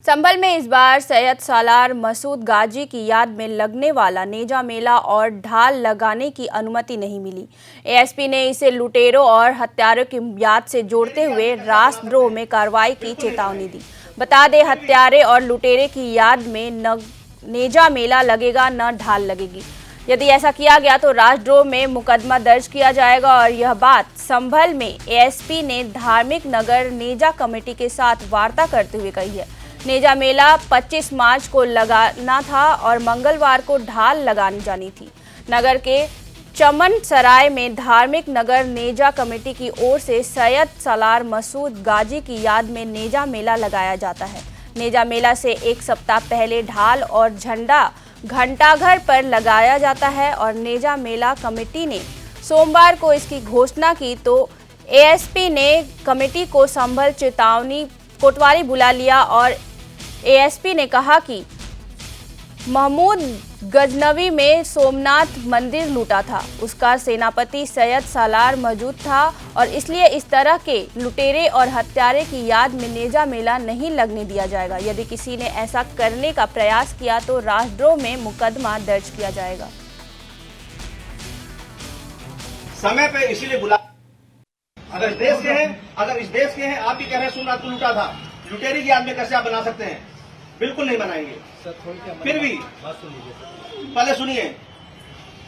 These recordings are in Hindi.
संभल में इस बार सैयद सालार मसूद गाजी की याद में लगने वाला नेजा मेला और ढाल लगाने की अनुमति नहीं मिली। एएसपी ने इसे लुटेरों और हत्यारों की याद से जोड़ते हुए राष्ट्रद्रोह में कार्रवाई की चेतावनी दी। बता दें, हत्यारे और लुटेरे की याद में न नेजा मेला लगेगा न ढाल लगेगी। यदि ऐसा किया गया तो राष्ट्रद्रोह में मुकदमा दर्ज किया जाएगा। और यह बात संभल में एएसपी ने धार्मिक नगर नेजा कमेटी के साथ वार्ता करते हुए कही है। नेजा मेला 25 मार्च को लगाना था और मंगलवार को ढाल लगानी जानी थी। नगर के चमन सराय में धार्मिक नगर नेजा कमेटी की ओर से सैयद सालार मसूद गाजी की याद में नेजा मेला लगाया जाता है। नेजा मेला से एक सप्ताह पहले ढाल और झंडा घंटाघर पर लगाया जाता है और नेजा मेला कमेटी ने सोमवार को इसकी घोषणा की तो एएसपी ने कमेटी को संभल चेतावनी कोतवाली बुला लिया और एएसपी ने कहा कि महमूद गजनवी में सोमनाथ मंदिर लूटा था, उसका सेनापति सैयद सालार मौजूद था और इसलिए इस तरह के लुटेरे और हत्यारे की याद में नेजा मेला नहीं लगने दिया जाएगा। यदि किसी ने ऐसा करने का प्रयास किया तो राष्ट्रद्रोह में मुकदमा दर्ज किया जाएगा। समय पे इसीलिए बुला, अगर इस देश के हैं, आप भी कह रहे हैं सोमनाथ को लूटा था, लुटेरी की याद में कैसे आप बना सकते हैं? बिल्कुल नहीं बनाएंगे। फिर भी पहले सुनिए,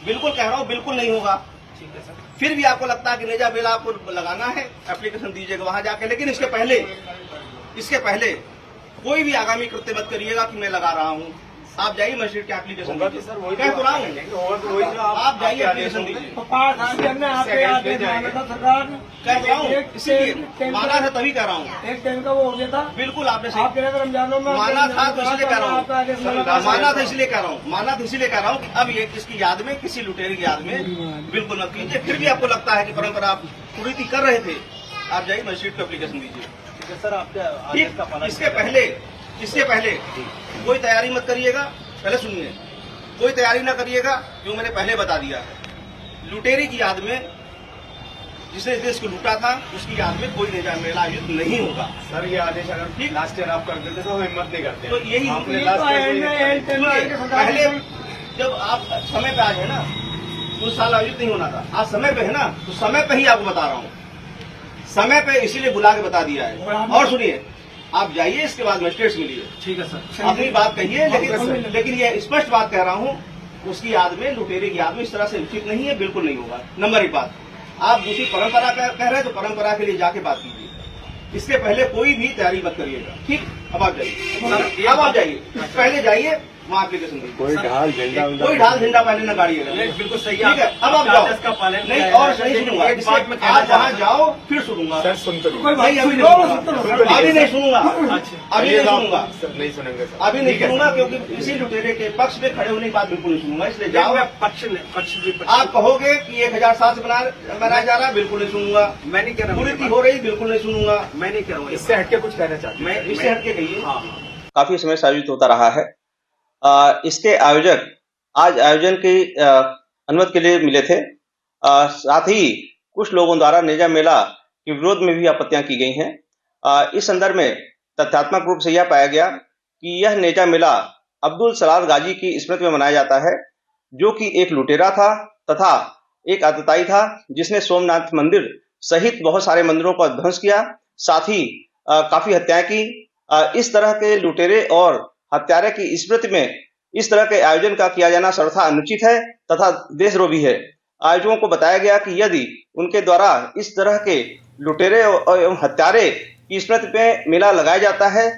बिल्कुल कह रहा हूँ, बिल्कुल नहीं होगा। फिर भी आपको लगता है कि नेजा मेला आपको लगाना है, एप्लीकेशन दीजिएगा वहां जाके। लेकिन इसके पहले कोई भी आगामी कृत्य मत करिएगा कि मैं लगा रहा हूँ। आप जाइए मस्जिद के एप्लीकेशन दीजिए, कह तो रहा हूँ, आप जाइए एप्लीकेशन दीजिए, कह रहा हूँ। इसीलिए माना था, तभी कह रहा हूँ। एक टाइम का वो हो गया था। बिल्कुल आपने आप कह रहे थे रमजानों में माना था, तो इसलिए कह रहा हूँ। माना था इसलिए कह रहा हूँ कि अब ये किसकी याद में, किसी लुटेरे की याद में बिल्कुल मत कीजिए। फिर भी आपको लगता है कि परंपरा आप कुरीति कर रहे थे, आप जाइए मस्जिद को एप्लीकेशन दीजिए। सर आपके इसके पहले कोई तैयारी मत करिएगा। पहले सुनिए, कोई तैयारी ना करिएगा, जो मैंने पहले बता दिया है। लुटेरी की याद में, जिसने इस देश को लूटा था, उसकी याद में कोई नेजा मेला आयोजित नहीं होगा। सर ये आदेश अगर ठीक लास्ट ईयर आप कर देते तो हिम्मत नहीं करते। तो यही पहले जब आप समय पे आ गए ना, उस साल आयोजित नहीं होना था। आज समय पे है ना, तो समय पे ही आपको बता रहा हूँ। समय पे इसीलिए बुला के बता दिया है। और सुनिए, आप जाइए, इसके बाद मजिस्ट्रेट से मिलिए। ठीक है सर, अपनी बात कहिए, लेकिन ये स्पष्ट बात कह रहा हूँ, उसकी याद में, लुटेरे की याद में इस तरह से उचित नहीं है, बिल्कुल नहीं होगा। नंबर एक बात, आप दूसरी परंपरा कह रहे हैं तो परंपरा के लिए जाके बात कीजिए। इसके पहले कोई भी तैयारी मत करिएगा। ठीक, अब आप जाइए, पहले जाइए वहाँ एप्लीकेशन दीजिए। कोई ढाल झंडा पहले न गाड़िएगा। बिल्कुल सही ठीक है, अब आप जाओ। नहीं, और सही सुनूंगा, आप वहाँ जाओ फिर सुनूंगा। सर सुनते नहीं, अभी नहीं सुनूंगा, अभी नहीं सुनूंगा, नहीं सुनेंगे सर, अभी नहीं सुनूंगा, क्योंकि किसी लुटेरे के पक्ष में खड़े होने की बात बिल्कुल नहीं सुनूंगा। इसलिए जाओ। आप कहोगे कि 1007 से बनाया जा रहा है, बिल्कुल नहीं सुनूंगा। मैं नहीं कह रहा हूँ, कुरीति हो रही, बिल्कुल नहीं सुनूंगा। मैं नहीं कह रहा हूँ, इससे हटके कुछ कहना चाहता मैं इससे हटके कहिए। काफी समय से आयोजित होता रहा है। इसके आयोजक आज आयोजन की अनुमति के लिए मिले थे। साथ ही कुछ लोगों द्वारा नेजा मेला के विरोध में भी आपत्तियां की गई हैं। इस संदर्भ में तथ्यात्मक रूप से यह पाया गया कि यह नेजा मेला अब्दुल सलार गाजी की स्मृति में मनाया जाता है, जो कि एक लुटेरा था तथा एक आतताई था, जिसने सोमनाथ मंदिर सहित बहुत सारे मंदिरों का ध्वंस किया, साथ ही काफी हत्याएं की। इस तरह के लुटेरे और हत्यारे की स्मृति में इस तरह के आयोजन का किया जाना सर्वथा अनुचित है तथा देशद्रोह भी है। आयोजकों को बताया गया कि यदि उनके द्वारा इस तरह के लुटेरे एवं हत्यारे की स्मृति में मेला लगाया जाता है